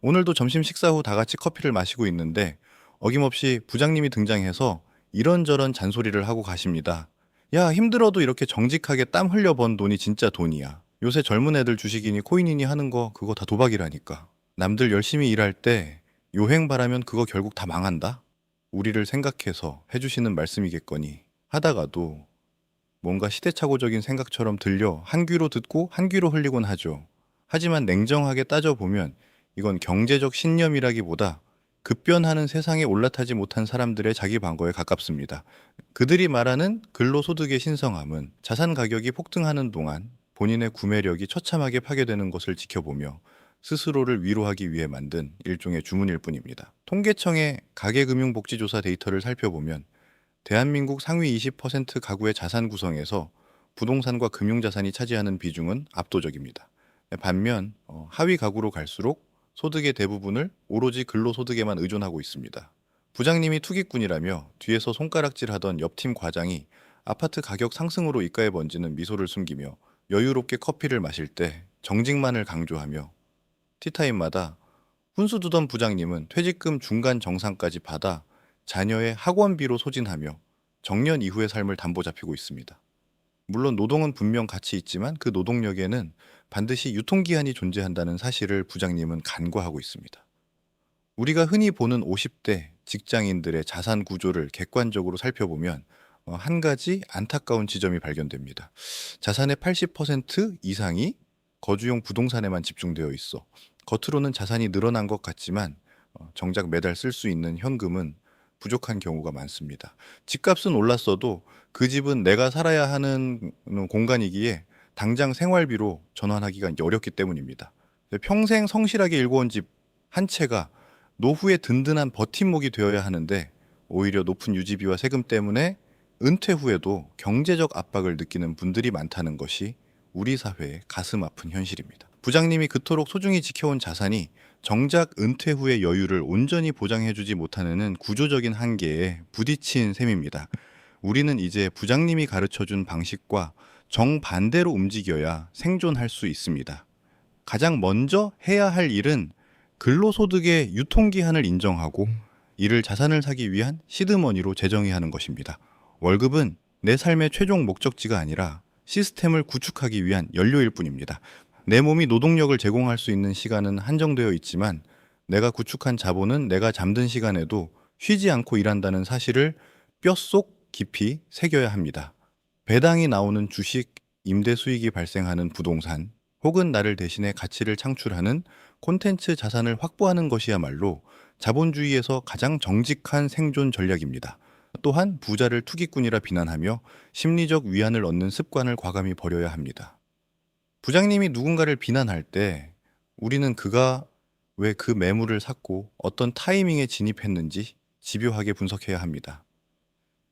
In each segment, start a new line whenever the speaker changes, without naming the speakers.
오늘도 점심 식사 후 다 같이 커피를 마시고 있는데 어김없이 부장님이 등장해서 이런저런 잔소리를 하고 가십니다. 야, 힘들어도 이렇게 정직하게 땀 흘려 번 돈이 진짜 돈이야. 요새 젊은 애들 주식이니 코인이니 하는 거 그거 다 도박이라니까. 남들 열심히 일할 때 요행 바라면 그거 결국 다 망한다? 우리를 생각해서 해주시는 말씀이겠거니 하다가도 뭔가 시대착오적인 생각처럼 들려 한 귀로 듣고 한 귀로 흘리곤 하죠. 하지만 냉정하게 따져보면 이건 경제적 신념이라기보다 급변하는 세상에 올라타지 못한 사람들의 자기 방어에 가깝습니다. 그들이 말하는 근로소득의 신성함은 자산 가격이 폭등하는 동안 본인의 구매력이 처참하게 파괴되는 것을 지켜보며 스스로를 위로하기 위해 만든 일종의 주문일 뿐입니다. 통계청의 가계금융복지조사 데이터를 살펴보면 대한민국 상위 20% 가구의 자산 구성에서 부동산과 금융자산이 차지하는 비중은 압도적입니다. 반면 하위 가구로 갈수록 소득의 대부분을 오로지 근로소득에만 의존하고 있습니다. 부장님이 투기꾼이라며 뒤에서 손가락질하던 옆팀 과장이 아파트 가격 상승으로 입가에 번지는 미소를 숨기며 여유롭게 커피를 마실 때 정직만을 강조하며 티타임마다 훈수 두던 부장님은 퇴직금 중간 정산까지 받아 자녀의 학원비로 소진하며 정년 이후의 삶을 담보 잡히고 있습니다. 물론 노동은 분명 가치 있지만 그 노동력에는 반드시 유통기한이 존재한다는 사실을 부장님은 간과하고 있습니다. 우리가 흔히 보는 50대 직장인들의 자산 구조를 객관적으로 살펴보면 한 가지 안타까운 지점이 발견됩니다. 자산의 80% 이상이 거주용 부동산에만 집중되어 있어 겉으로는 자산이 늘어난 것 같지만 정작 매달 쓸 수 있는 현금은 부족한 경우가 많습니다. 집값은 올랐어도 그 집은 내가 살아야 하는 공간이기에 당장 생활비로 전환하기가 어렵기 때문입니다. 평생 성실하게 일궈온 집 한 채가 노후에 든든한 버팀목이 되어야 하는데 오히려 높은 유지비와 세금 때문에 은퇴 후에도 경제적 압박을 느끼는 분들이 많다는 것이 우리 사회의 가슴 아픈 현실입니다. 부장님이 그토록 소중히 지켜온 자산이 정작 은퇴 후의 여유를 온전히 보장해주지 못하는 구조적인 한계에 부딪힌 셈입니다. 우리는 이제 부장님이 가르쳐준 방식과 정반대로 움직여야 생존할 수 있습니다. 가장 먼저 해야 할 일은 근로소득의 유통기한을 인정하고 이를 자산을 사기 위한 시드머니로 재정의하는 것입니다. 월급은 내 삶의 최종 목적지가 아니라 시스템을 구축하기 위한 연료일 뿐입니다. 내 몸이 노동력을 제공할 수 있는 시간은 한정되어 있지만 내가 구축한 자본은 내가 잠든 시간에도 쉬지 않고 일한다는 사실을 뼛속 깊이 새겨야 합니다. 배당이 나오는 주식, 임대 수익이 발생하는 부동산, 혹은 나를 대신해 가치를 창출하는 콘텐츠 자산을 확보하는 것이야말로 자본주의에서 가장 정직한 생존 전략입니다. 또한 부자를 투기꾼이라 비난하며 심리적 위안을 얻는 습관을 과감히 버려야 합니다. 부장님이 누군가를 비난할 때 우리는 그가 왜 그 매물을 샀고 어떤 타이밍에 진입했는지 집요하게 분석해야 합니다.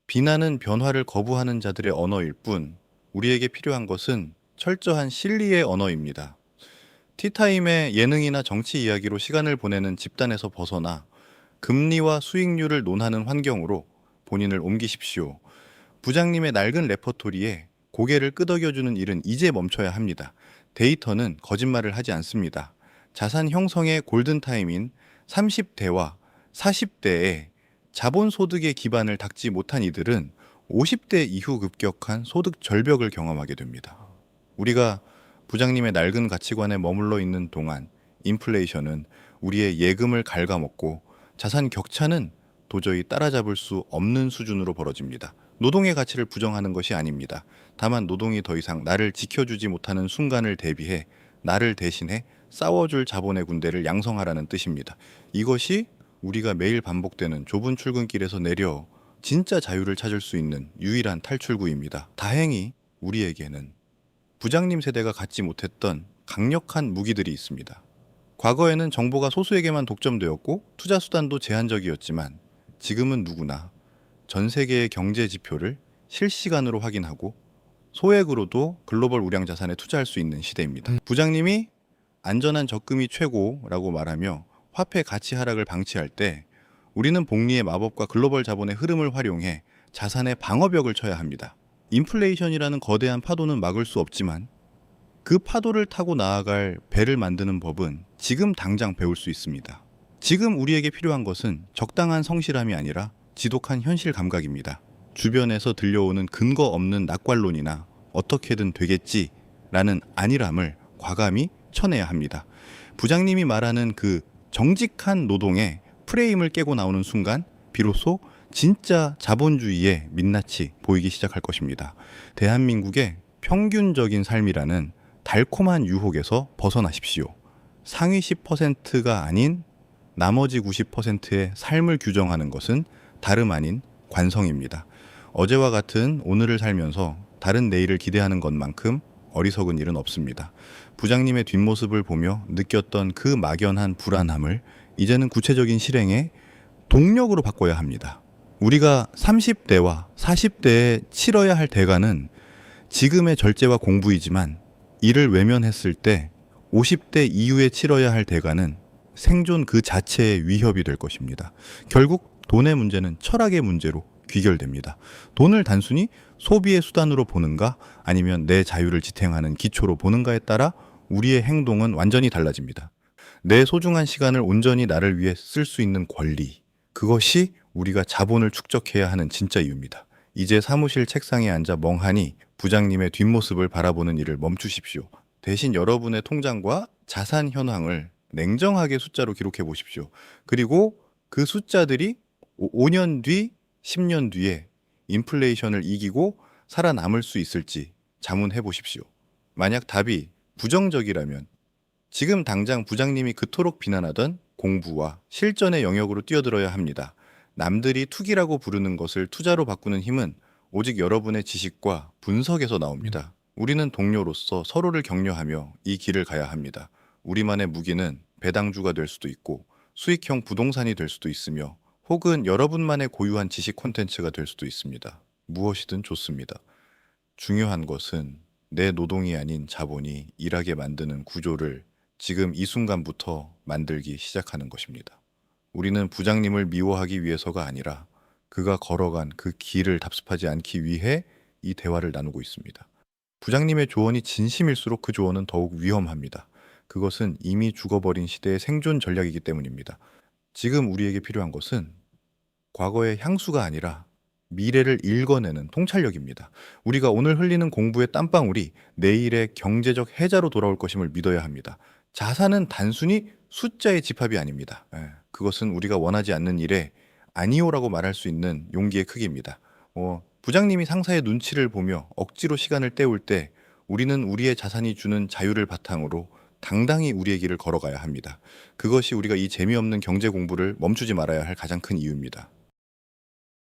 비난은 변화를 거부하는 자들의 언어일 뿐 우리에게 필요한 것은 철저한 실리의 언어입니다. 티타임의 예능이나 정치 이야기로 시간을 보내는 집단에서 벗어나 금리와 수익률을 논하는 환경으로 본인을 옮기십시오. 부장님의 낡은 레퍼토리에 고개를 끄덕여주는 일은 이제 멈춰야 합니다. 데이터는 거짓말을 하지 않습니다. 자산 형성의 골든타임인 30대와 40대에 자본소득의 기반을 닦지 못한 이들은 50대 이후 급격한 소득 절벽을 경험하게 됩니다. 우리가 부장님의 낡은 가치관에 머물러 있는 동안 인플레이션은 우리의 예금을 갉아먹고 자산 격차는 도저히 따라잡을 수 없는 수준으로 벌어집니다. 노동의 가치를 부정하는 것이 아닙니다. 다만 노동이 더 이상 나를 지켜주지 못하는 순간을 대비해 나를 대신해 싸워줄 자본의 군대를 양성하라는 뜻입니다. 이것이 우리가 매일 반복되는 좁은 출근길에서 내려 진짜 자유를 찾을 수 있는 유일한 탈출구입니다. 다행히 우리에게는 부장님 세대가 갖지 못했던 강력한 무기들이 있습니다. 과거에는 정보가 소수에게만 독점되었고 투자 수단도 제한적이었지만 지금은 누구나 전 세계의 경제 지표를 실시간으로 확인하고 소액으로도 글로벌 우량 자산에 투자할 수 있는 시대입니다. 부장님이 안전한 적금이 최고라고 말하며 화폐 가치 하락을 방치할 때 우리는 복리의 마법과 글로벌 자본의 흐름을 활용해 자산의 방어벽을 쳐야 합니다. 인플레이션이라는 거대한 파도는 막을 수 없지만 그 파도를 타고 나아갈 배를 만드는 법은 지금 당장 배울 수 있습니다. 지금 우리에게 필요한 것은 적당한 성실함이 아니라 지독한 현실 감각입니다. 주변에서 들려오는 근거 없는 낙관론이나 어떻게든 되겠지라는 안일함을 과감히 쳐내야 합니다. 부장님이 말하는 그 정직한 노동의 프레임을 깨고 나오는 순간 비로소 진짜 자본주의의 민낯이 보이기 시작할 것입니다. 대한민국의 평균적인 삶이라는 달콤한 유혹에서 벗어나십시오. 상위 10%가 아닌 나머지 90%의 삶을 규정하는 것은 다름 아닌 관성입니다. 어제와 같은 오늘을 살면서 다른 내일을 기대하는 것만큼 어리석은 일은 없습니다. 부장님의 뒷모습을 보며 느꼈던 그 막연한 불안함을 이제는 구체적인 실행에 동력으로 바꿔야 합니다. 우리가 30대와 40대에 치러야 할 대가는 지금의 절제와 공부이지만 이를 외면했을 때 50대 이후에 치러야 할 대가는 생존 그 자체의 위협이 될 것입니다. 결국 돈의 문제는 철학의 문제로 귀결됩니다. 돈을 단순히 소비의 수단으로 보는가 아니면 내 자유를 지탱하는 기초로 보는가에 따라 우리의 행동은 완전히 달라집니다. 내 소중한 시간을 온전히 나를 위해 쓸 수 있는 권리, 그것이 우리가 자본을 축적해야 하는 진짜 이유입니다. 이제 사무실 책상에 앉아 멍하니 부장님의 뒷모습을 바라보는 일을 멈추십시오. 대신 여러분의 통장과 자산 현황을 냉정하게 숫자로 기록해 보십시오. 그리고 그 숫자들이 5년 뒤, 10년 뒤에 인플레이션을 이기고 살아남을 수 있을지 자문해 보십시오. 만약 답이 부정적이라면 지금 당장 부장님이 그토록 비난하던 공부와 실전의 영역으로 뛰어들어야 합니다. 남들이 투기라고 부르는 것을 투자로 바꾸는 힘은 오직 여러분의 지식과 분석에서 나옵니다. 우리는 동료로서 서로를 격려하며 이 길을 가야 합니다. 우리만의 무기는 배당주가 될 수도 있고 수익형 부동산이 될 수도 있으며 혹은 여러분만의 고유한 지식 콘텐츠가 될 수도 있습니다. 무엇이든 좋습니다. 중요한 것은 내 노동이 아닌 자본이 일하게 만드는 구조를 지금 이 순간부터 만들기 시작하는 것입니다. 우리는 부장님을 미워하기 위해서가 아니라 그가 걸어간 그 길을 답습하지 않기 위해 이 대화를 나누고 있습니다. 부장님의 조언이 진심일수록 그 조언은 더욱 위험합니다. 그것은 이미 죽어버린 시대의 생존 전략이기 때문입니다. 지금 우리에게 필요한 것은 과거의 향수가 아니라 미래를 읽어내는 통찰력입니다. 우리가 오늘 흘리는 공부의 땀방울이 내일의 경제적 해자로 돌아올 것임을 믿어야 합니다. 자산은 단순히 숫자의 집합이 아닙니다. 그것은 우리가 원하지 않는 일에 아니오라고 말할 수 있는 용기의 크기입니다. 부장님이 상사의 눈치를 보며 억지로 시간을 때울 때 우리는 우리의 자산이 주는 자유를 바탕으로 당당히 우리의 길을 걸어가야 합니다. 그것이 우리가 이 재미없는 경제 공부를 멈추지 말아야 할 가장 큰 이유입니다.